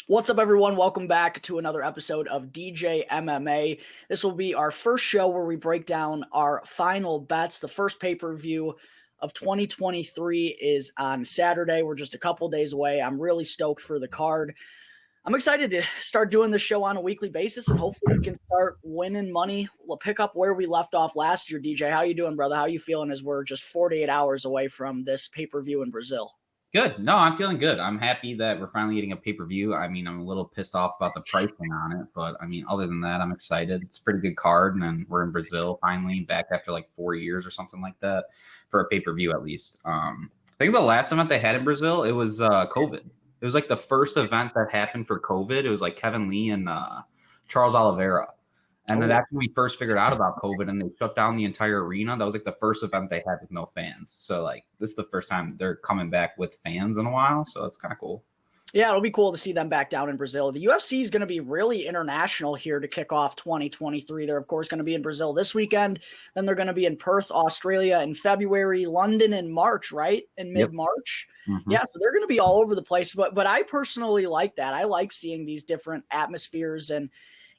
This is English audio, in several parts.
What's up, everyone? Welcome back to another episode of DJ MMA. This will be our first show where we break down our final bets. The first pay-per-view of 2023 is on Saturday. We're just a couple days away. I'm really stoked for the card. I'm excited to start doing this show on a weekly basis, and hopefully we can start winning money. We'll pick up where we left off last year. DJ, how you doing, brother? How you feeling as we're just 48 hours away from this pay-per-view in Brazil? Good. No, I'm feeling good. I'm happy that we're finally getting a pay-per-view. I mean, I'm a little pissed off about the pricing on it, but I mean, other than that, I'm excited. It's a pretty good card, and we're in Brazil finally, back after like 4 years or something like that for a pay-per-view at least. I think the last event they had in Brazil, it was COVID. It was like the first event that happened for COVID. It was like Kevin Lee and Charles Oliveira. And then that's when we first figured out about COVID, and they shut down the entire arena. That was like the first event they had with no fans. So like this is the first time they're coming back with fans in a while. So it's kind of cool. Yeah, it'll be cool to see them back down in Brazil. The UFC is going to be really international here to kick off 2023. They're, of course, going to be in Brazil this weekend. Then they're going to be in Perth, Australia in February, London in March, right? In mid-March. Yep. Yeah, so they're going to be all over the place. But I personally like that. I like seeing these different atmospheres and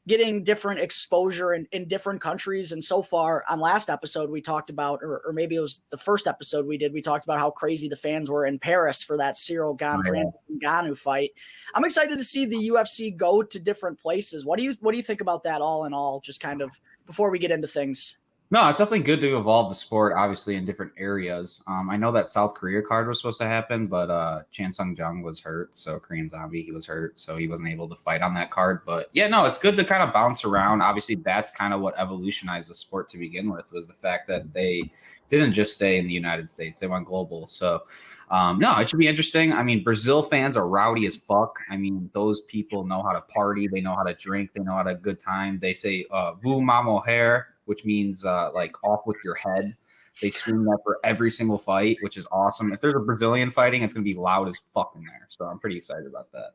getting different exposure in different countries. And so far on last episode, we talked about, or maybe it was the first episode we talked about how crazy the fans were in Paris for that Francis Ngannou fight. I'm excited to see the UFC go to different places. What do you think about that all in all, just kind of before we get into things? No, it's definitely good to evolve the sport, obviously, in different areas. I know that South Korea card was supposed to happen, but Chan Sung Jung was hurt. So Korean Zombie, he was hurt. So he wasn't able to fight on that card. But yeah, no, it's good to kind of bounce around. Obviously, that's kind of what evolutionized the sport to begin with, was the fact that they didn't just stay in the United States. They went global. So no, it should be interesting. I mean, Brazil fans are rowdy as fuck. I mean, those people know how to party. They know how to drink. They know how to have a good time. They say, Vu Mamo Hair, which means like off with your head. They scream that for every single fight, which is awesome. If there's a Brazilian fighting, it's going to be loud as fuck in there. So I'm pretty excited about that.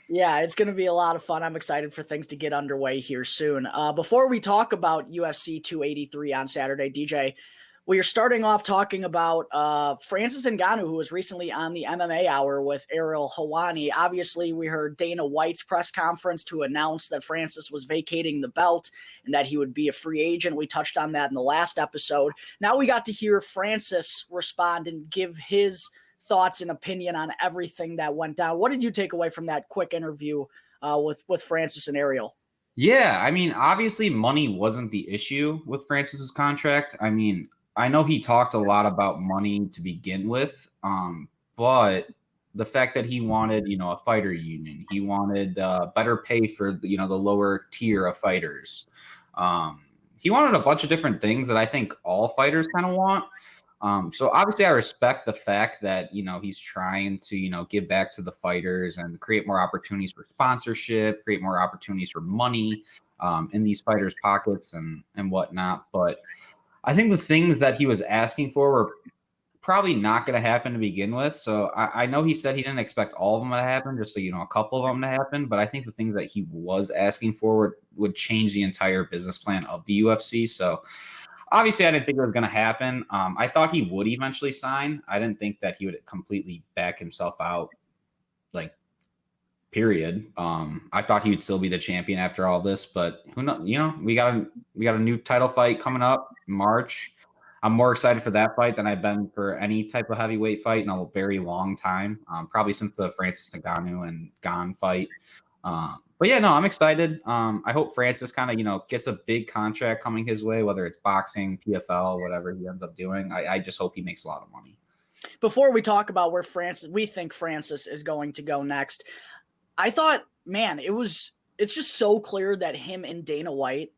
Yeah, it's going to be a lot of fun. I'm excited for things to get underway here soon. Before we talk about UFC 283 on Saturday, DJ, we are starting off talking about Francis Ngannou, who was recently on the MMA Hour with Ariel Helwani. Obviously, we heard Dana White's press conference to announce that Francis was vacating the belt and that he would be a free agent. We touched on that in the last episode. Now we got to hear Francis respond and give his thoughts and opinion on everything that went down. What did you take away from that quick interview with Francis and Ariel? Yeah, I mean, obviously money wasn't the issue with Francis's contract. I mean, I know he talked a lot about money to begin with, but the fact that he wanted, a fighter union, he wanted better pay for, the lower tier of fighters. He wanted a bunch of different things that I think all fighters kind of want. So obviously I respect the fact that, he's trying to, give back to the fighters and create more opportunities for sponsorship, create more opportunities for money in these fighters' pockets and whatnot. But I think the things that he was asking for were probably not going to happen to begin with. So I know he said he didn't expect all of them to happen, just so a couple of them to happen. But I think the things that he was asking for would change the entire business plan of the UFC. So obviously I didn't think it was going to happen. I thought he would eventually sign. I didn't think that he would completely back himself out, like, period. I thought he would still be the champion after all this, but who knows? We got a new title fight coming up in March. I'm more excited for that fight than I've been for any type of heavyweight fight in a very long time, probably since the Francis Ngannou and Gane fight. But yeah, no, I'm excited. I hope Francis kind of, gets a big contract coming his way, whether it's boxing, PFL, whatever he ends up doing. I just hope he makes a lot of money. Before we talk about where we think Francis is going to go next, I thought, man, it's just so clear that him and Dana White,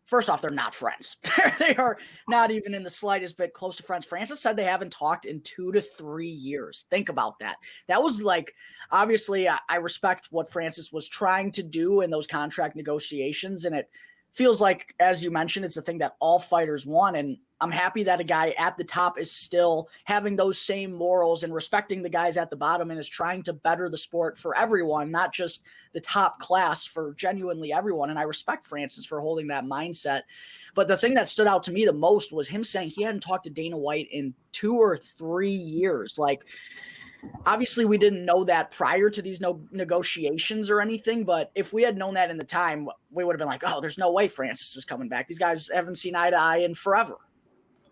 first off, they're not friends. They are not even in the slightest bit close to friends. Francis said they haven't talked in 2 to 3 years. Think about that. That was like, obviously, I respect what Francis was trying to do in those contract negotiations, and it feels like, as you mentioned, it's a thing that all fighters want, and I'm happy that a guy at the top is still having those same morals and respecting the guys at the bottom and is trying to better the sport for everyone, not just the top class, for genuinely everyone. And I respect Francis for holding that mindset. But the thing that stood out to me the most was him saying he hadn't talked to Dana White in 2 or 3 years. Like, Obviously, we didn't know that prior to these negotiations or anything, but if we had known that in the time, we would have been like, oh, there's no way Francis is coming back. These guys haven't seen eye to eye in forever.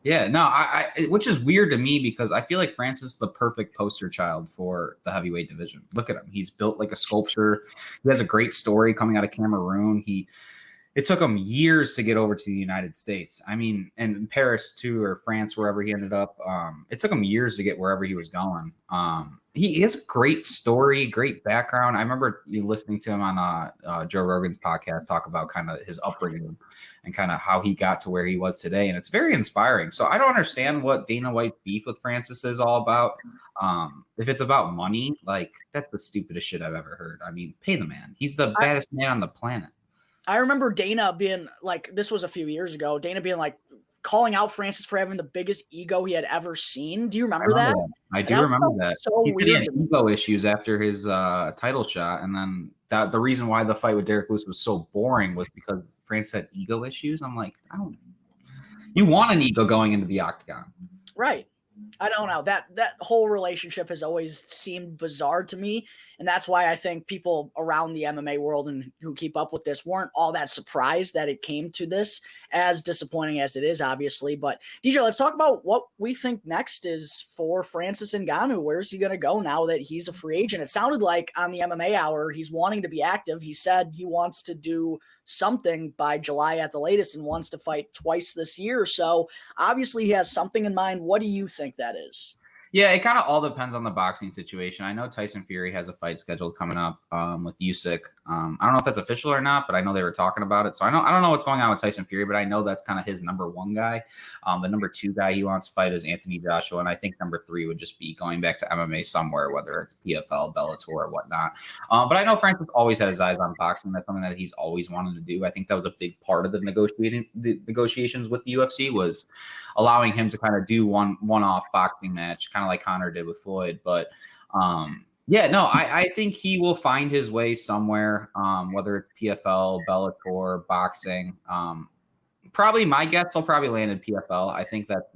Yeah, no, which is weird to me because I feel like Francis is the perfect poster child for the heavyweight division. Look at him. He's built like a sculpture. He has a great story coming out of Cameroon. It took him years to get over to the United States. I mean, and Paris too, or France, wherever he ended up. It took him years to get wherever he was going. He has a great story, great background. I remember listening to him on Joe Rogan's podcast talk about kind of his upbringing and kind of how he got to where he was today. And it's very inspiring. So I don't understand what Dana White's beef with Francis is all about. If it's about money, like that's the stupidest shit I've ever heard. I mean, pay the man. He's the baddest man on the planet. I remember Dana being like, this was a few years ago, Dana being like, calling out Francis for having the biggest ego he had ever seen. Do you remember that? I do remember that. So he weird. had ego issues after his title shot. And then the reason why the fight with Derek Lewis was so boring was because Francis had ego issues. I'm like, you want an ego going into the octagon. Right. I don't know. That whole relationship has always seemed bizarre to me. And that's why I think people around the MMA world and who keep up with this weren't all that surprised that it came to this, as disappointing as it is, obviously. But DJ, let's talk about what we think next is for Francis Ngannou. Where's he going to go now that he's a free agent? It sounded like on the MMA Hour, he's wanting to be active. He said he wants to do something by July at the latest and wants to fight twice this year. So obviously he has something in mind. What do you think that is? Yeah, it kind of all depends on the boxing situation. I know Tyson Fury has a fight scheduled coming up with Usyk. I don't know if that's official or not, but I know they were talking about it. So I don't know what's going on with Tyson Fury, but I know that's kind of his number one guy. The number two guy he wants to fight is Anthony Joshua, and I think number three would just be going back to MMA somewhere, whether it's PFL, Bellator, or whatnot. But I know Francis always had his eyes on boxing. That's something that he's always wanted to do. I think that was a big part of the negotiations with the UFC was allowing him to kind of do one-off boxing match, kind of like Conor did with Floyd. But yeah, no, I think he will find his way somewhere, whether it's PFL, Bellator, boxing. Probably my guess, he'll probably land in PFL. I think that's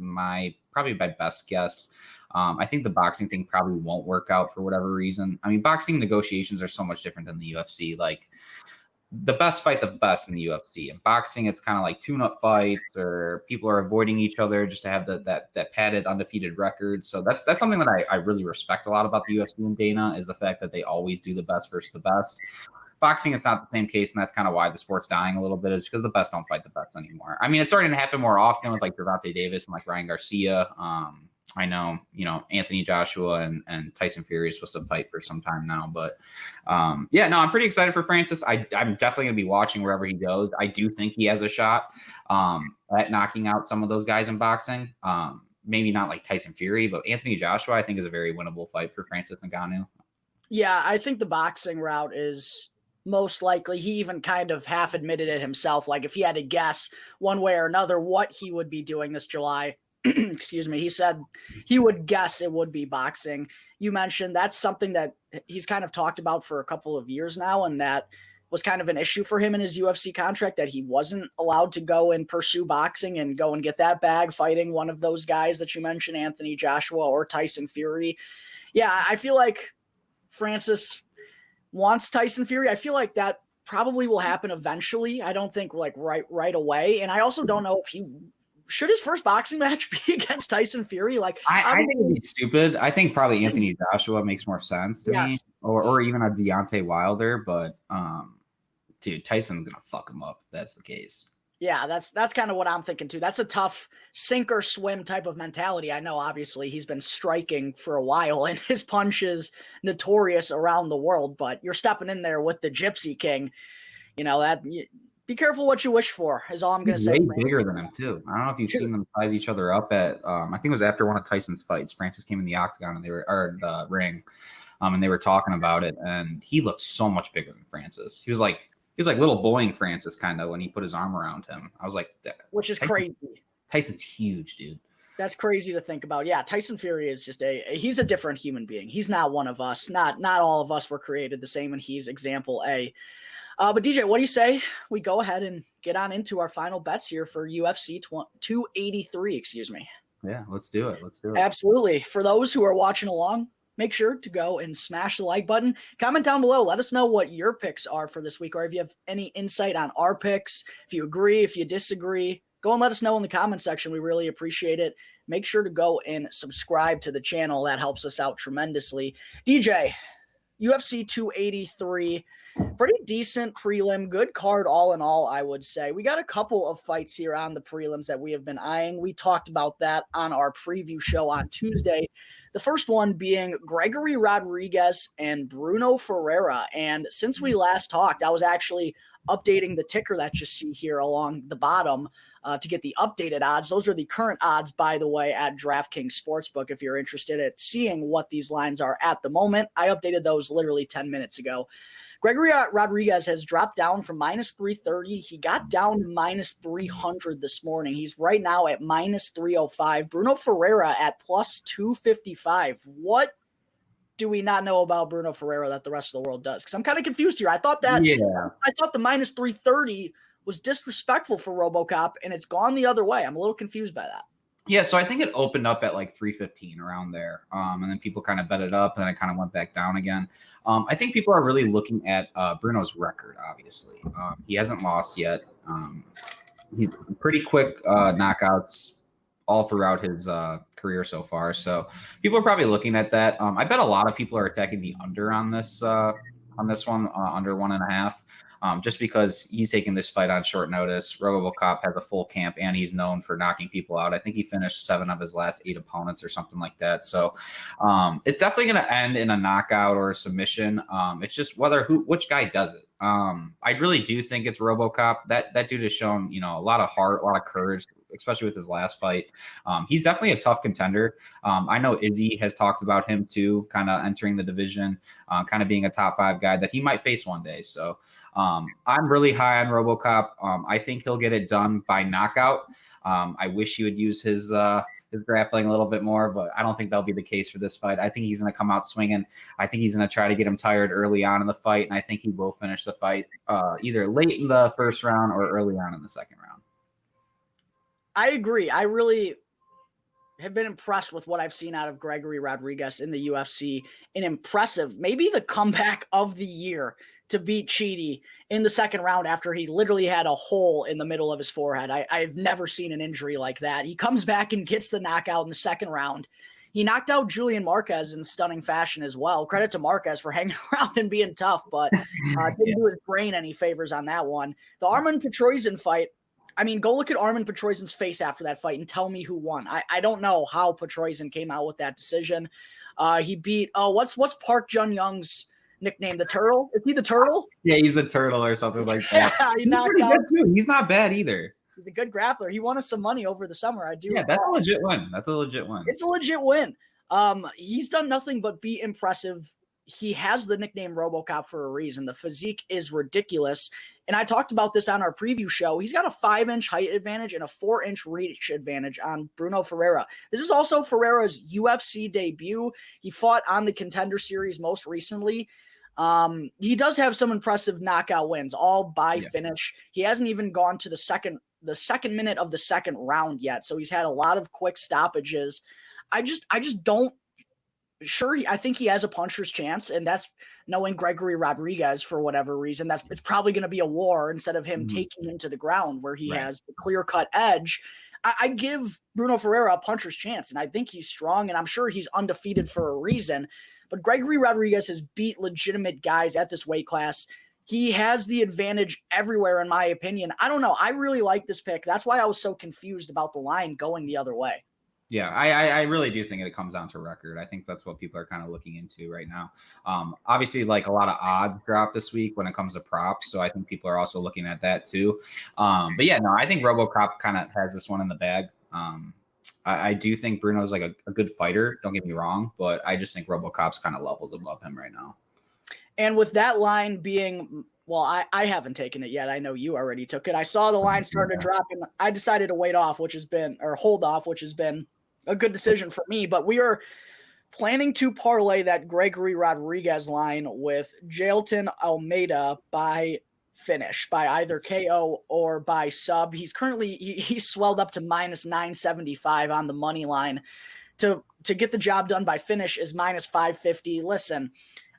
probably my best guess. I think the boxing thing probably won't work out for whatever reason. I mean, boxing negotiations are so much different than the UFC. Like, the best fight the best in the UFC. In boxing, it's kind of like tune-up fights, or people are avoiding each other just to have that padded undefeated record. So that's something that I really respect a lot about the UFC and Dana, is the fact that they always do the best versus the best. Boxing, it's not the same case, and that's kind of why the sport's dying a little bit, is because the best don't fight the best anymore. I mean, it's starting to happen more often with like Gervonta Davis and like Ryan Garcia. I know, Anthony Joshua and Tyson Fury is supposed to fight for some time now. But yeah, no, I'm pretty excited for Francis. I'm definitely going to be watching wherever he goes. I do think he has a shot at knocking out some of those guys in boxing. Maybe not like Tyson Fury, but Anthony Joshua, I think, is a very winnable fight for Francis Ngannou. Yeah, I think the boxing route is most likely. He even kind of half admitted it himself. Like, if he had to guess one way or another what he would be doing this July, excuse me, he said he would guess it would be boxing. You mentioned that's something that he's kind of talked about for a couple of years now, and that was kind of an issue for him in his UFC contract, that he wasn't allowed to go and pursue boxing and go and get that bag fighting one of those guys that you mentioned, Anthony Joshua or Tyson Fury. Yeah, I feel like Francis wants Tyson Fury. I feel like that probably will happen eventually. I don't think like right away. And I also don't know if should his first boxing match be against Tyson Fury? Like, I think it'd be stupid. I think probably Anthony Joshua makes more sense to me, or even a Deontay Wilder. But dude, Tyson's gonna fuck him up if that's the case. Yeah, that's kind of what I'm thinking too. That's a tough sink or swim type of mentality. I know, obviously, he's been striking for a while, and his punch is notorious around the world. But you're stepping in there with the Gypsy King. Be careful what you wish for, is all I'm going to say. Way bigger than him, too. I don't know if you've seen them size each other up at, I think it was after one of Tyson's fights. Francis came in the octagon, and the ring, and they were talking about it, and he looked so much bigger than Francis. He was like little boying Francis, kind of, when he put his arm around him. I was like, which is crazy. Tyson's huge, dude. That's crazy to think about. Yeah, Tyson Fury is just he's a different human being. He's not one of us. Not all of us were created the same, and he's example A. But DJ, what do you say we go ahead and get on into our final bets here for UFC 283, excuse me. Yeah, let's do it. Absolutely. For those who are watching along, make sure to go and smash the like button. Comment down below. Let us know what your picks are for this week, or if you have any insight on our picks, if you agree, if you disagree. Go and let us know in the comment section. We really appreciate it. Make sure to go and subscribe to the channel. That helps us out tremendously. DJ, UFC 283, pretty decent prelim, good card all in all, I would say. We got a couple of fights here on the prelims that we have been eyeing. We talked about that on our preview show on Tuesday. The first one being Gregory Rodriguez and Bruno Ferreira. And since we last talked, I was actually updating the ticker that you see here along the bottom to get the updated odds. Those are the current odds, by the way, at DraftKings Sportsbook. If you're interested in seeing what these lines are at the moment, I updated those literally 10 minutes ago. Gregory Rodriguez has dropped down from minus 330. He got down to minus 300 this morning. He's right now at minus 305. Bruno Ferreira at plus 255. What do we not know about Bruno Ferreira that the rest of the world does? Because I'm kind of confused here. I thought the minus 330 was disrespectful for RoboCop, and it's gone the other way. I'm a little confused by that. Yeah, so I think it opened up at like 315 around there, and then people kind of bet it up, and then it kind of went back down again. I think people are really looking at Bruno's record. Obviously, he hasn't lost yet. He's pretty quick knockouts all throughout his career so far. So people are probably looking at that. I bet a lot of people are attacking the under on this one, under 1.5. Just because he's taking this fight on short notice. RoboCop has a full camp, and he's known for knocking people out. I think he finished 7 of his last 8 opponents or something like that. So it's definitely going to end in a knockout or a submission. It's just which guy does it. I really do think it's RoboCop. That dude has shown, a lot of heart, a lot of courage, especially with his last fight. He's definitely a tough contender. I know Izzy has talked about him too, kind of entering the division, kind of being a top 5 guy that he might face one day. So I'm really high on RoboCop. I think he'll get it done by knockout. I wish he would use his grappling a little bit more, but I don't think that'll be the case for this fight. I think he's going to come out swinging. I think he's going to try to get him tired early on in the fight, and I think he will finish the fight either late in the first round or early on in the second round. I agree. I really have been impressed with what I've seen out of Gregory Rodriguez in the UFC. An impressive, maybe the comeback of the year to beat Chidi in the second round after he literally had a hole in the middle of his forehead. I've never seen an injury like that. He comes back and gets the knockout in the second round. He knocked out Julian Marquez in stunning fashion as well. Credit to Marquez for hanging around and being tough, but didn't do his brain any favors on that one. The Arman Petroisian fight, go look at Arman Petroisian's face after that fight and tell me who won. I don't know how Petroisian came out with that decision. He beat, what's Park Jun-young's nickname? The Turtle? Is he the Turtle? Yeah, he's the Turtle or something like that. Yeah, he knocked out. Too. He's not bad either. He's a good grappler. He won us some money over the summer. I do. Yeah, that's a legit win. It's a legit win. He's done nothing but be impressive. He has the nickname RoboCop for a reason. The physique is ridiculous. And I talked about this on our preview show. He's got a 5-inch height advantage and a 4-inch reach advantage on Bruno Ferreira. This is also Ferreira's UFC debut. He fought on the Contender Series most recently. He does have some impressive knockout wins, all by finish. He hasn't even gone to the second minute of the second round yet. So he's had a lot of quick stoppages. I just don't. Sure, I think he has a puncher's chance, and that's knowing Gregory Rodriguez for whatever reason. It's probably going to be a war instead of him taking him to the ground where he has the clear-cut edge. I give Bruno Ferreira a puncher's chance, and I think he's strong, and I'm sure he's undefeated for a reason. But Gregory Rodriguez has beat legitimate guys at this weight class. He has the advantage everywhere, in my opinion. I don't know. I really like this pick. That's why I was so confused about the line going the other way. Yeah, I really do think it comes down to record. I think that's what people are kind of looking into right now. Obviously, like a lot of odds dropped this week when it comes to props, so I think people are also looking at that too. But yeah, no, I think RoboCop kind of has this one in the bag. I do think Bruno's like a good fighter. Don't get me wrong, but I just think RoboCop's kind of levels above him right now. And with that line being, well, I haven't taken it yet. I know you already took it. I saw the line start to drop, and I decided to hold off, which has been a good decision for me. But we are planning to parlay that Gregory Rodriguez line with Jailton Almeida by finish, by either KO or by sub. He's currently he's swelled up to minus 975 on the money line. to get the job done by finish is minus 550. Listen,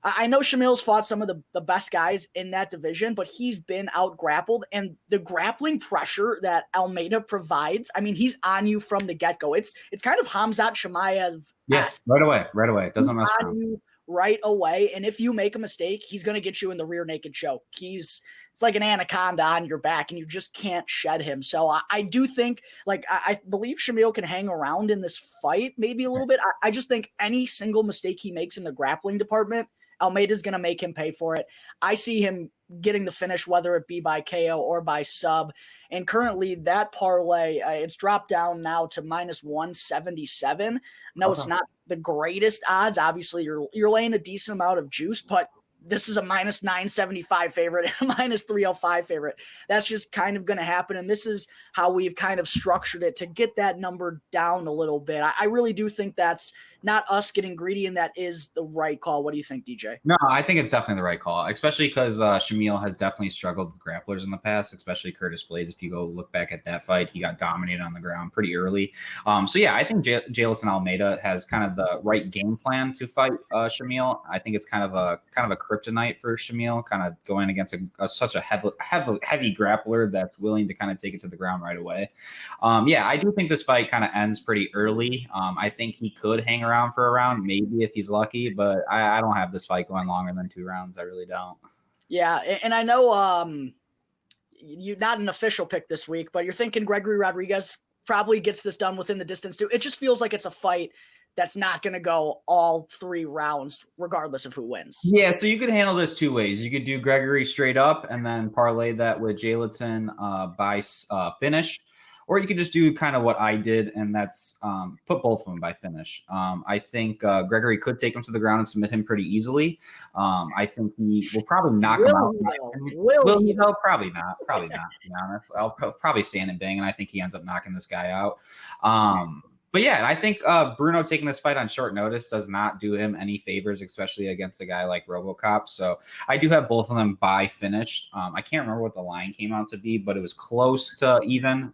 I know Shamil's fought some of the best guys in that division, but he's been out grappled, and the grappling pressure that Almeida provides, I mean, he's on you from the get-go. It's kind of Hamzat Chimaev. Yes, right away. Doesn't mess around. You right away, and if you make a mistake, he's going to get you in the rear naked choke. It's like an anaconda on your back, and you just can't shed him. So I do think, like, I believe Shamil can hang around in this fight maybe a little bit. I just think any single mistake he makes in the grappling department, Almeida's going to make him pay for it. I see him getting the finish, whether it be by KO or by sub. And currently that parlay, it's dropped down now to minus 177. No, It's not the greatest odds. Obviously, you're laying a decent amount of juice, but this is a minus 975 favorite and a minus 305 favorite. That's just kind of going to happen. And this is how we've kind of structured it to get that number down a little bit. I really do think that's not us getting greedy, and that is the right call. What do you think, DJ? No, I think it's definitely the right call, especially because Shamil has definitely struggled with grapplers in the past, especially Curtis Blades. If you go look back at that fight, he got dominated on the ground pretty early. So yeah, I think Jailton Almeida has kind of the right game plan to fight Shamil. I think it's kind of a kryptonite for Shamil, kind of going against such a heavy grappler that's willing to kind of take it to the ground right away. Yeah, I do think this fight kind of ends pretty early. I think he could hang around for a round, maybe if he's lucky, but I don't have this fight going longer than 2 rounds. I really don't. Yeah, and I know you're not an official pick this week, but you're thinking Gregory Rodriguez probably gets this done within the distance too. It just feels like it's a fight that's not going to go all 3 rounds, regardless of who wins. Yeah, so you could handle this 2 ways. You could do Gregory straight up and then parlay that with Jailton by finish. Or you could just do kind of what I did, and that's put both of them by finish. I think Gregory could take him to the ground and submit him pretty easily. I think he will probably knock him out. Will he though? Probably not. Probably not, to be honest. I'll probably stand and bang, and I think he ends up knocking this guy out. But yeah, I think Bruno taking this fight on short notice does not do him any favors, especially against a guy like RoboCop. So I do have both of them by finished. I can't remember what the line came out to be, but it was close to even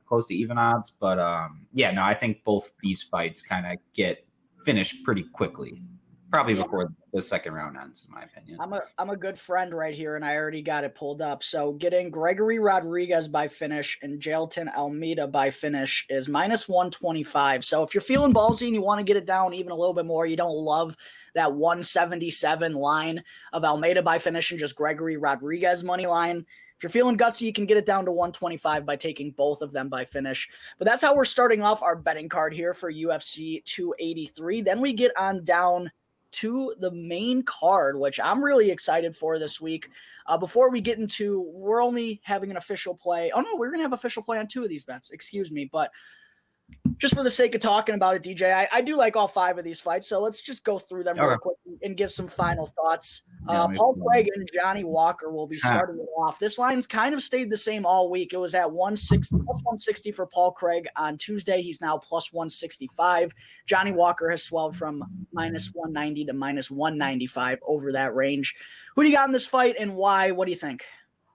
odds. But yeah, no, I think both these fights kind of get finished pretty quickly, probably before the second round ends, in my opinion. I'm a good friend right here, and I already got it pulled up. So getting Gregory Rodriguez by finish and Jailton Almeida by finish is minus 125. So if you're feeling ballsy and you want to get it down even a little bit more, you don't love that 177 line of Almeida by finish and just Gregory Rodriguez money line. If you're feeling gutsy, you can get it down to 125 by taking both of them by finish. But that's how we're starting off our betting card here for UFC 283. Then we get on down to the main card, which I'm really excited for this week. Before we get into, we're only having an official play. Oh no, we're going to have official play on 2 of these bets. Excuse me. But just for the sake of talking about it, DJ, I do like all 5 of these fights. So let's just go through them real quick and give some final thoughts. Paul Craig and Johnny Walker will be starting it off. This line's kind of stayed the same all week. It was at 160 plus 160 for Paul Craig on Tuesday. He's now plus 165. Johnny Walker has swelled from minus 190 to minus 195 over that range. Who do you got in this fight and why? What do you think?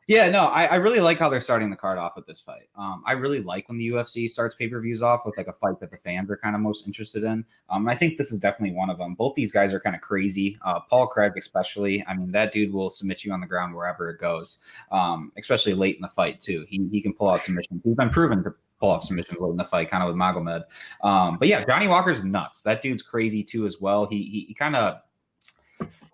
Yeah, no, I really like how they're starting the card off with this fight. I really like when the UFC starts pay-per-views off with like a fight that the fans are kind of most interested in. I think this is definitely one of them. Both these guys are kind of crazy. Paul Craig especially. I mean, that dude will submit you on the ground wherever it goes, especially late in the fight too. He can pull out submissions. He's been proven to pull off submissions late in the fight, kind of with Magomed. But yeah, Johnny Walker's nuts. That dude's crazy too as well. He kind of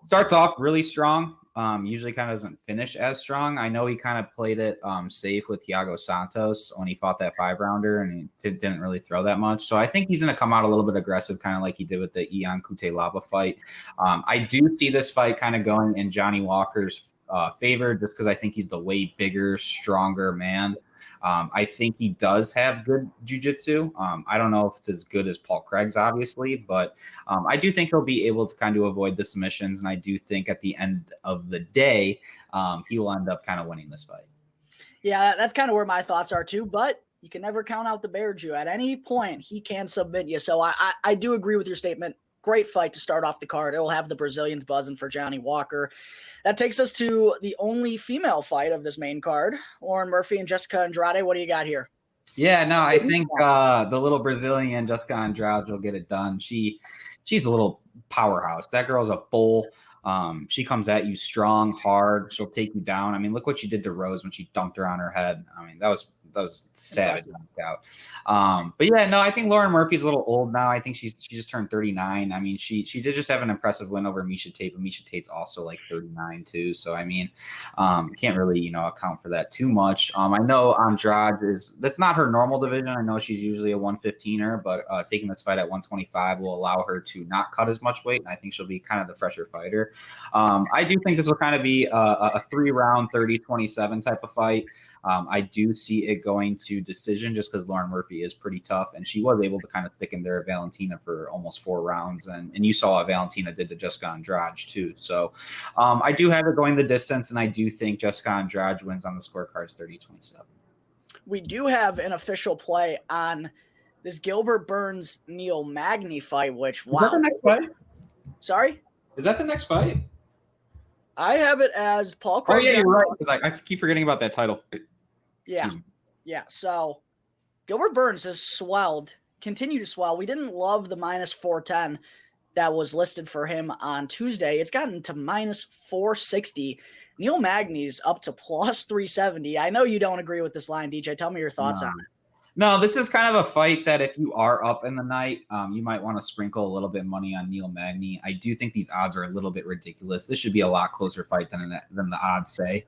starts off really strong. Usually kind of doesn't finish as strong. I know he kind of played it safe with Thiago Santos when he fought that 5-rounder, and he didn't really throw that much. So I think he's going to come out a little bit aggressive, kind of like he did with the Ion Cutelaba fight. I do see this fight kind of going in Johnny Walker's favor, just because I think he's the way bigger, stronger man. I think he does have good jiu-jitsu. I don't know if it's as good as Paul Craig's, obviously, but I do think he'll be able to kind of avoid the submissions, and I do think at the end of the day, he will end up kind of winning this fight. Yeah, that's kind of where my thoughts are too, but you can never count out the Bear Jew. At any point, he can submit you. So I do agree with your statement. Great fight to start off the card. It will have the Brazilians buzzing for Johnny Walker. That takes us to the only female fight of this main card. Lauren Murphy and Jessica Andrade. What do you got here? Yeah, no, I think the little Brazilian Jessica Andrade will get it done. She's a little powerhouse. That girl's a bull. She comes at you strong, hard. She'll take you down. I mean, look what she did to Rose when she dunked her on her head. I mean, that was savage knockout. But yeah, no, I think Lauren Murphy's a little old now. I think she just turned 39. I mean, she did just have an impressive win over Misha Tate, but Misha Tate's also like 39 too. So I mean, can't really account for that too much. I know Andrade that's not her normal division. I know she's usually a 115er, but taking this fight at 125 will allow her to not cut as much weight, and I think she'll be kind of the fresher fighter. I do think this will kind of be a 3-round 30-27 type of fight. I do see it going to decision just because Lauren Murphy is pretty tough, and she was able to kind of stick in there at Valentina for almost 4 rounds, and you saw what Valentina did to Jessica Andrade too. So I do have it going the distance, and I do think Jessica Andrade wins on the scorecards 30-27. We do have an official play on this Gilbert Burns Neil Magny fight, which Is that the next fight? Sorry? Is that the next fight? I have it as Paul Craig. Oh yeah, you're right. Because I keep forgetting about that title. Yeah. Yeah. So Gilbert Burns has swelled, continued to swell. We didn't love the -410 that was listed for him on Tuesday. It's gotten to -460. Neil Magny's up to +370. I know you don't agree with this line, DJ. Tell me your thoughts on it. No, this is kind of a fight that if you are up in the night, you might want to sprinkle a little bit of money on Neil Magny. I do think these odds are a little bit ridiculous. This should be a lot closer fight than the odds say.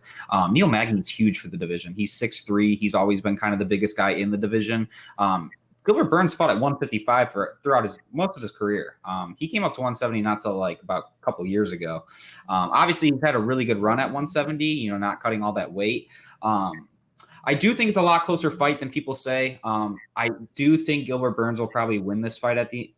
Neil Magny's huge for the division. He's 6'3". He's always been kind of the biggest guy in the division. Gilbert Burns fought at 155 throughout most of his career. He came up to 170 not till like about a couple years ago. Obviously, he's had a really good run at 170, not cutting all that weight. I do think it's a lot closer fight than people say. I do think Gilbert Burns will probably win this fight at the,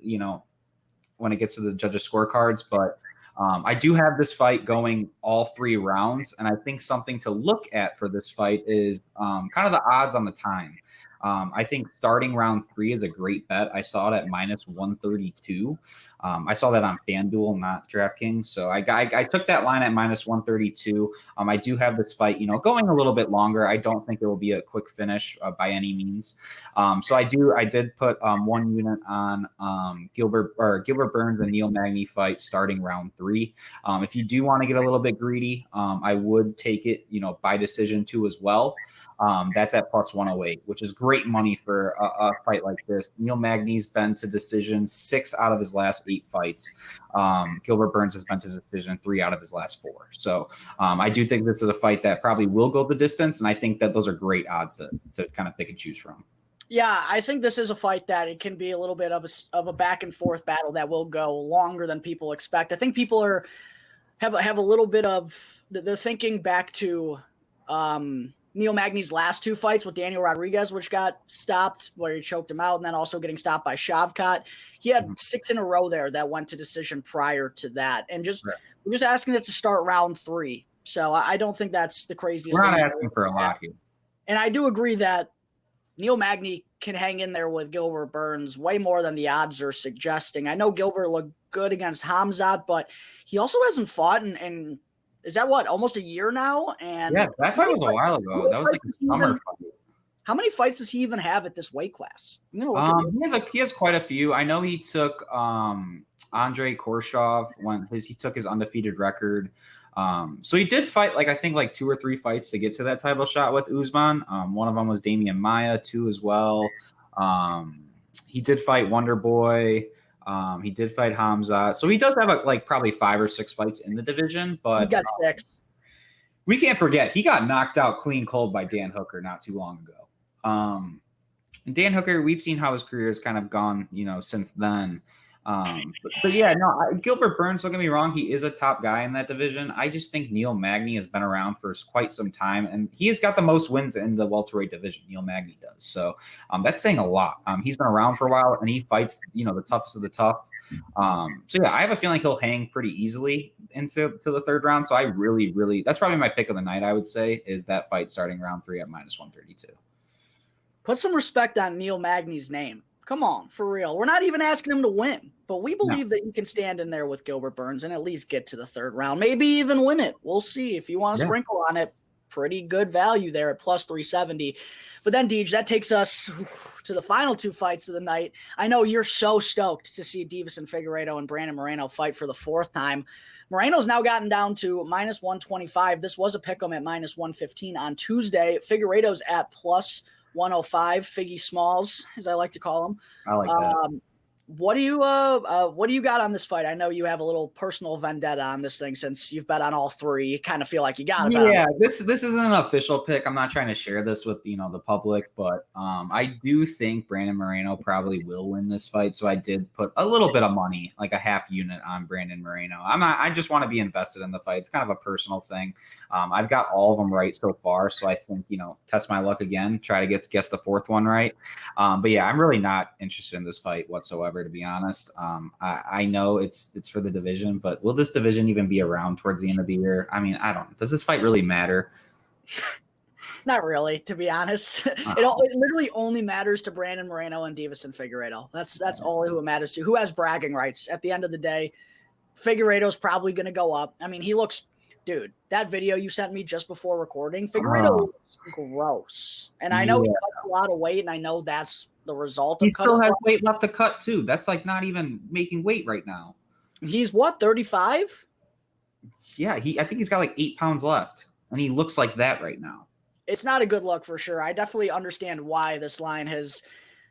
when it gets to the judges' scorecards. But I do have this fight going all 3 rounds. And I think something to look at for this fight is kind of the odds on the time. I think starting round 3 is a great bet. I saw it at -132. I saw that on FanDuel, not DraftKings. So I took that line at -132. I do have this fight, going a little bit longer. I don't think it will be a quick finish by any means. So I did put 1 unit on Gilbert Burns and Neil Magny fight starting round 3. If you do want to get a little bit greedy, I would take it, by decision too as well. That's at +108, which is great money for a fight like this. Neil Magny's been to decision 6 out of his last 8 fights. Gilbert Burns has been to decision 3 out of his last 4. So I do think this is a fight that probably will go the distance, and I think that those are great odds to kind of pick and choose from. Yeah, I think this is a fight that it can be a little bit of a back and forth battle that will go longer than people expect. I think people have a little bit of they're thinking back to Neil Magny's last 2 fights with Daniel Rodriguez, which got stopped where he choked him out, and then also getting stopped by Shavkat. He had 6 in a row there that went to decision prior to that. And we're just asking it to start round 3. So I don't think that's the craziest thing. We're not asking for a lot here. And I do agree that Neil Magny can hang in there with Gilbert Burns way more than the odds are suggesting. I know Gilbert looked good against Hamzat, but he also hasn't fought in is that almost a year now? And yeah, that fight was a while ago. That was like a summer fight. How many fights does he even have at this weight class? I'm gonna look he has quite a few. I know he took Andrei Korshov when he took his undefeated record. So he did fight I think 2 or 3 fights to get to that title shot with Usman. One of them was Damian Maia too as well. He did fight Wonder Boy. He did fight Hamzat. So he does have probably 5 or 6 fights in the division, but he got 6. We can't forget he got knocked out clean cold by Dan Hooker not too long ago. And Dan Hooker, we've seen how his career has kind of gone, since then. But yeah, no, Gilbert Burns, don't get me wrong, he is a top guy in that division. I just think Neil Magny has been around for quite some time, and he has got the most wins in the welterweight division. Neil Magny does. So that's saying a lot. He's been around for a while, and he fights, the toughest of the tough. So yeah, I have a feeling he'll hang pretty easily into the 3rd round. So I really, really, that's probably my pick of the night, I would say, is that fight starting round 3 at -132. Put some respect on Neil Magny's name. Come on, for real. We're not even asking him to win, but we believe that he can stand in there with Gilbert Burns and at least get to the 3rd round, maybe even win it. We'll see. If you want to sprinkle on it, pretty good value there at plus 370. But then, Deej, that takes us to the final two fights of the night. I know you're so stoked to see Deiveson Figueiredo and Brandon Moreno fight for the fourth time. Moreno's now gotten down to minus 125. This was a pick'em at minus 115 on Tuesday. Figueiredo's at plus 105. Figgy Smalls, as I like to call him. I like that. What do you got on this fight? I know you have a little personal vendetta on this thing since you've bet on all three. You kind of feel like you got to bet on Yeah, this isn't an official pick. I'm not trying to share this with the public, but I do think Brandon Moreno probably will win this fight. So I did put a little bit of money, like a half unit, on Brandon Moreno. I just want to be invested in the fight. It's kind of a personal thing. I've got all of them right so far, so I think test my luck again, try to guess the fourth one right. But yeah, I'm really not interested in this fight whatsoever, to be honest. I know it's for the division, but will this division even be around towards the end of the year? I mean, I don't. Does this fight really matter? Not really, to be honest. It literally only matters to Brandon Moreno and Deiveson Figueiredo. That's all who it matters to. Who has bragging rights at the end of the day? Figueiredo's probably going to go up. I mean, he looks, dude, that video you sent me just before recording, Figueiredo looks gross. And I know he cuts a lot of weight, and I know that's the result of he still has weight left to cut too. That's like not even making weight right now. He's what, 35? Yeah, I think he's got like 8 pounds left, and he looks like that right now. It's not a good look for sure. I definitely understand why this line has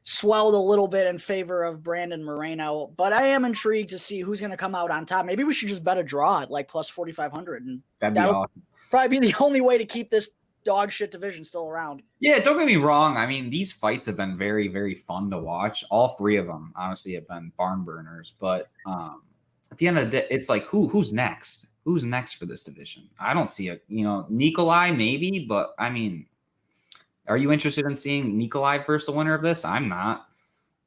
swelled a little bit in favor of Brandon Moreno, but I am intrigued to see who's going to come out on top. Maybe we should just bet a draw at like plus 4,500, and that'll awesome. Probably be the only way to keep this dog shit division still around. Yeah, don't get me wrong. I mean, these fights have been very, very fun to watch. All three of them, honestly, have been barn burners. But at the end of the day, it's like, who's next? Who's next for this division? I don't see it. Nikolai maybe, but I mean, are you interested in seeing Nikolai versus the winner of this? I'm not.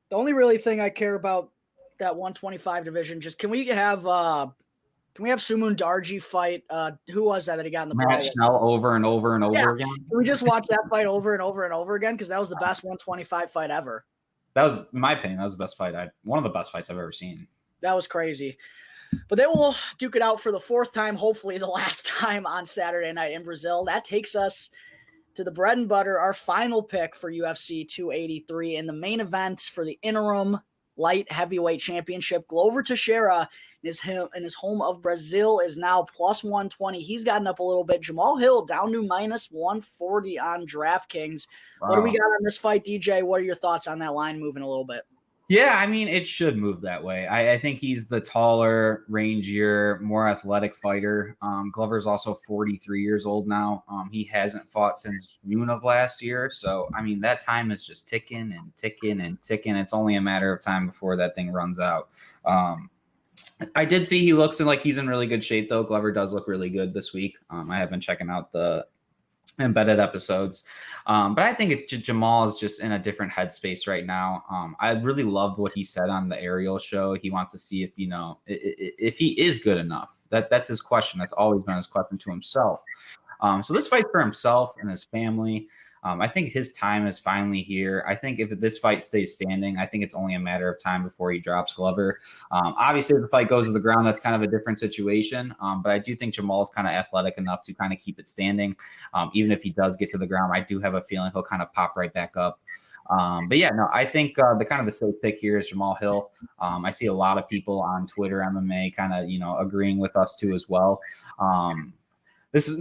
The only really thing I care about that 125 division, just can we have Sumun Darji fight? Who was that he got in the Matt Schnell over and over and over again? Can we just watch that fight over and over and over again? Because that was the best 125 fight ever. That was, in my opinion, that was the best fight. One of the best fights I've ever seen. That was crazy. But they will duke it out for the fourth time, hopefully the last time, on Saturday night in Brazil. That takes us to the bread and butter, our final pick for UFC 283 in the main event for the interim light heavyweight championship. Glover Teixeira in his home of Brazil is now plus 120. He's gotten up a little bit. Jamal Hill down to minus 140 on DraftKings. Wow. What do we got on this fight, DJ? What are your thoughts on that line moving a little bit? Yeah, I mean, it should move that way. I think he's the taller, rangier, more athletic fighter. Glover's also 43 years old now. He hasn't fought since June of last year. So, I mean, that time is just ticking and ticking and ticking. It's only a matter of time before that thing runs out. I did see he looks like he's in really good shape, though. Glover does look really good this week. I have been checking out the embedded episodes. But I think Jamal is just in a different headspace right now. I really loved what he said on the Ariel show. He wants to see if he is good enough. That's his question. That's always been his question to himself. So this fight for himself and his family. I think his time is finally here. I think if this fight stays standing, I think it's only a matter of time before he drops Glover. Obviously, if the fight goes to the ground, that's kind of a different situation. But I do think Jamal is kind of athletic enough to kind of keep it standing. Even if he does get to the ground, I do have a feeling he'll kind of pop right back up. But yeah, no, I think the safe pick here is Jamal Hill. I see a lot of people on Twitter, MMA, kind of, agreeing with us too as well.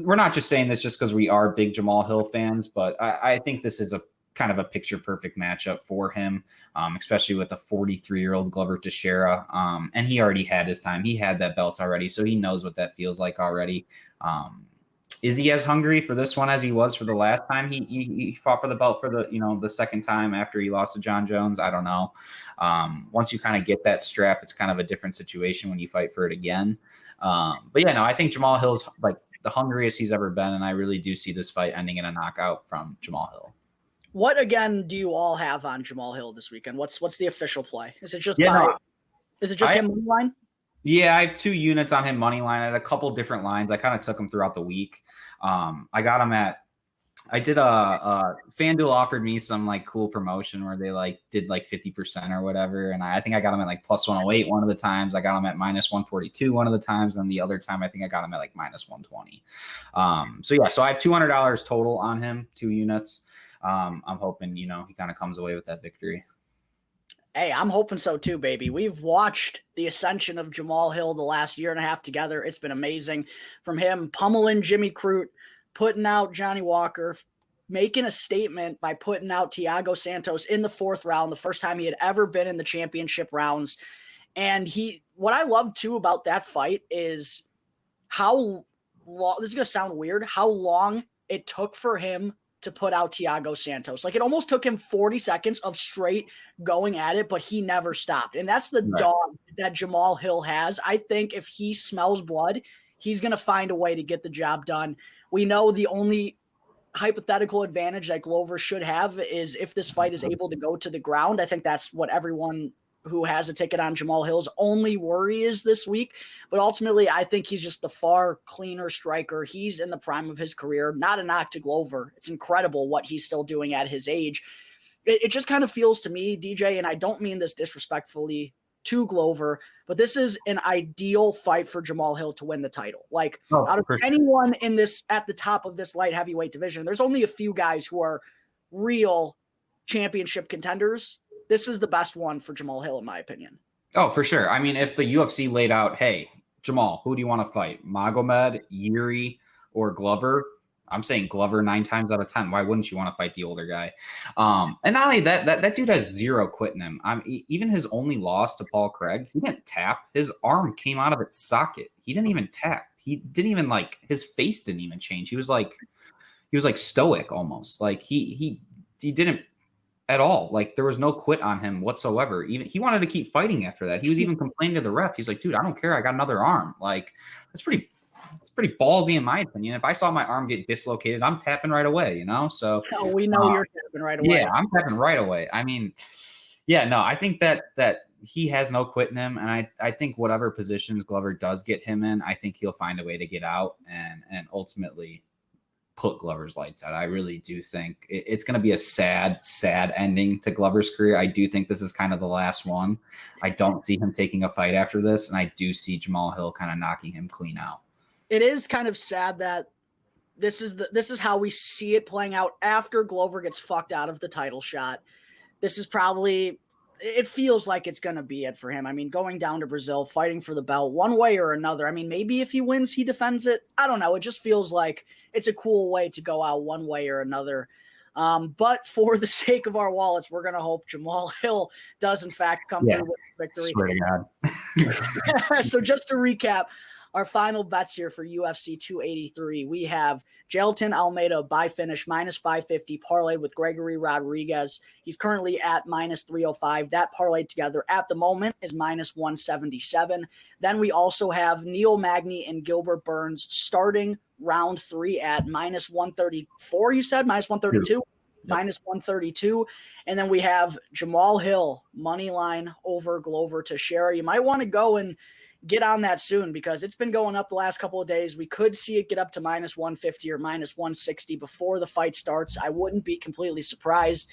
We're not just saying this just because we are big Jamal Hill fans, but I think this is a kind of a picture perfect matchup for him, especially with a 43-year-old Glover Teixeira. And he already had his time. He had that belt already, so he knows what that feels like already. Is he as hungry for this one as he was for the last time he fought for the belt for the second time after he lost to John Jones? I don't know. Once you kind of get that strap, it's kind of a different situation when you fight for it again. But yeah, no, I think Jamal Hill's like the hungriest he's ever been, and I really do see this fight ending in a knockout from Jamal Hill. What again do you all have on Jamal Hill this weekend? What's the official play? Is it just him money line? Yeah, I have 2 units on him money line. I had a couple different lines. I kind of took him throughout the week. I got him at I did FanDuel offered me some like cool promotion where they like did like 50% or whatever. And I think I got them at like plus 108 one of the times. I got them at minus 142 one of the times. And the other time I think I got them at like minus 120. So yeah, so I have $200 total on him, 2 units. I'm hoping, he kind of comes away with that victory. Hey, I'm hoping so too, baby. We've watched the ascension of Jamal Hill the last year and a half together. It's been amazing. From him pummeling Jimmy Crute, putting out Johnny Walker, making a statement by putting out Thiago Santos in the 4th round, the first time he had ever been in the championship rounds. And what I love too about that fight is how long, this is going to sound weird, how long it took for him to put out Thiago Santos. Like, it almost took him 40 seconds of straight going at it, but he never stopped. And that's the dog that Jamal Hill has. I think if he smells blood, he's going to find a way to get the job done. We know the only hypothetical advantage that Glover should have is if this fight is able to go to the ground. I think that's what everyone who has a ticket on Jamal Hill's only worry is this week. But ultimately, I think he's just the far cleaner striker. He's in the prime of his career. Not a knock to Glover. It's incredible what he's still doing at his age. It just kind of feels to me, DJ, and I don't mean this disrespectfully to Glover, but this is an ideal fight for Jamal Hill to win the title. Like, out of anyone in this at the top of this light heavyweight division, there's only a few guys who are real championship contenders. This is the best one for Jamal Hill, in my opinion. Oh, for sure. I mean, if the UFC laid out, hey, Jamal, who do you want to fight? Magomed, Yuri, or Glover? I'm saying Glover 9 times out of 10. Why wouldn't you want to fight the older guy? And not only that dude has 0 quit in him. Even his only loss to Paul Craig, he didn't tap. His arm came out of its socket. He didn't even tap. He didn't even his face didn't even change. He was like stoic almost. Like he didn't at all. Like, there was no quit on him whatsoever. Even he wanted to keep fighting after that. He was even complaining to the ref. He's like, dude, I don't care. I got another arm. Like, it's pretty ballsy in my opinion. If I saw my arm get dislocated, I'm tapping right away, So we know you're tapping right away. Yeah, I'm tapping right away. I mean, yeah, no, I think that he has no quit in him. And I think whatever positions Glover does get him in, I think he'll find a way to get out and ultimately put Glover's lights out. I really do think it's going to be a sad ending to Glover's career. I do think this is kind of the last one. I don't see him taking a fight after this, and I do see Jamal Hill kind of knocking him clean out. It is kind of sad that this is how we see it playing out after Glover gets fucked out of the title shot. This is probably, it feels like it's going to be it for him. I mean, going down to Brazil, fighting for the belt one way or another. I mean, maybe if he wins, he defends it. I don't know. It just feels like it's a cool way to go out one way or another. But for the sake of our wallets, we're going to hope Jamal Hill does in fact come through with victory. Swear to God. So just to recap, our final bets here for UFC 283, we have Jailton Almeida by finish minus 550 parlayed with Gregory Rodriguez. He's currently at minus 305. That parlayed together at the moment is minus 177. Then we also have Neil Magny and Gilbert Burns starting round 3 at minus 134. You said minus 132. Yep. Minus 132. And then we have Jamal Hill money line over Glover Teixeira. You might want to go and get on that soon because it's been going up the last couple of days. We could see it get up to minus 150 or minus 160 before the fight starts. I wouldn't be completely surprised.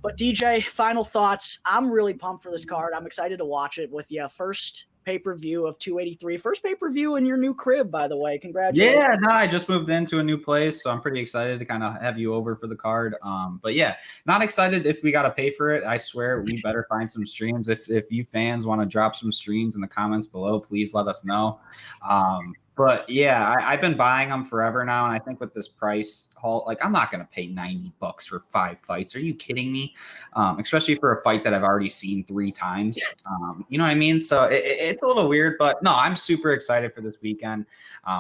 But DJ, final thoughts. I'm really pumped for this card. I'm excited to watch it with you. First pay-per-view of 283. First pay-per-view in your new crib, by the way. Congratulations. Yeah, no, I just moved into a new place, so I'm pretty excited to kind of have you over for the card. But yeah, not excited if we got to pay for it. I swear we better find some streams. If you fans want to drop some streams in the comments below, please let us know. But yeah, I've been buying them forever now, and I think with this price haul, like I'm not going to pay $90 for 5 fights. Are you kidding me? Especially for a fight that I've already seen 3 times. You know what I mean? So it's a little weird, but no, I'm super excited for this weekend.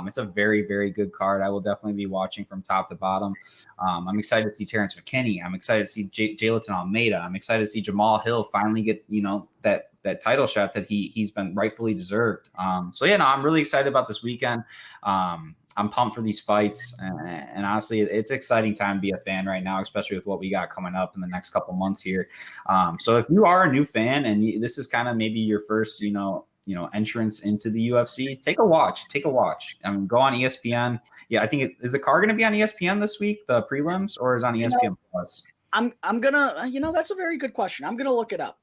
It's a very, very good card. I will definitely be watching from top to bottom. I'm excited to see Terrence McKinney. I'm excited to see Jailton Almeida. I'm excited to see Jamal Hill finally get, that title shot that he's been rightfully deserved. So yeah, no, I'm really excited about this weekend. I'm pumped for these fights, and honestly, it's an exciting time to be a fan right now, especially with what we got coming up in the next couple months here. So if you are a new fan and this is kind of maybe your first, entrance into the UFC, take a watch. I mean, go on ESPN. Yeah, I think is the card going to be on ESPN this week, the prelims, or is it on ESPN Plus? I'm gonna, that's a very good question. I'm gonna look it up.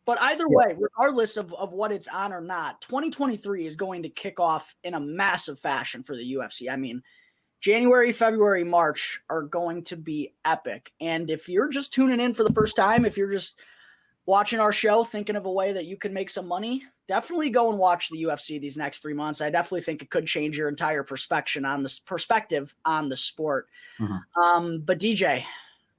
But either way, regardless of what it's on or not, 2023 is going to kick off in a massive fashion for the UFC. I mean, January, February, March are going to be epic. And if you're just tuning in for the first time, if you're just watching our show, thinking of a way that you can make some money, definitely go and watch the UFC these next 3 months. I definitely think it could change your entire perspective on the sport. But DJ,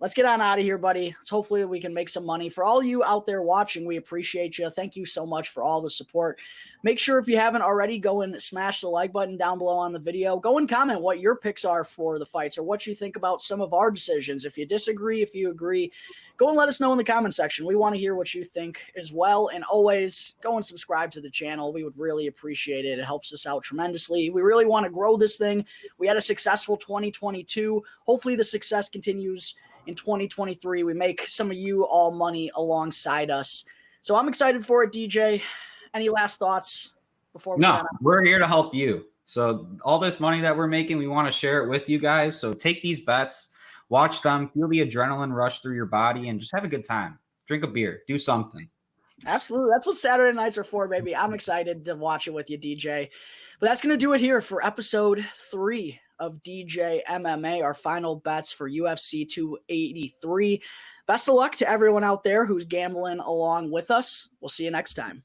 let's get on out of here, buddy. Hopefully we can make some money. For all you out there watching, we appreciate you. Thank you so much for all the support. Make sure if you haven't already, go and smash the like button down below on the video. Go and comment what your picks are for the fights or what you think about some of our decisions. If you disagree, if you agree, go and let us know in the comment section. We want to hear what you think as well. And always go and subscribe to the channel. We would really appreciate it. It helps us out tremendously. We really want to grow this thing. We had a successful 2022. Hopefully the success continues in 2023. We make some of you all money alongside us. So I'm excited for it, DJ. Any last thoughts before we get on? We're here to help you. So all this money that we're making, we want to share it with you guys. So take these bets, watch them, feel the adrenaline rush through your body, and just have a good time. Drink a beer, do something. Absolutely. That's what Saturday nights are for, baby. I'm excited to watch it with you, DJ. But that's going to do it here for episode 3 of DJ MMA, our final bets for UFC 283. Best of luck to everyone out there who's gambling along with us. We'll see you next time.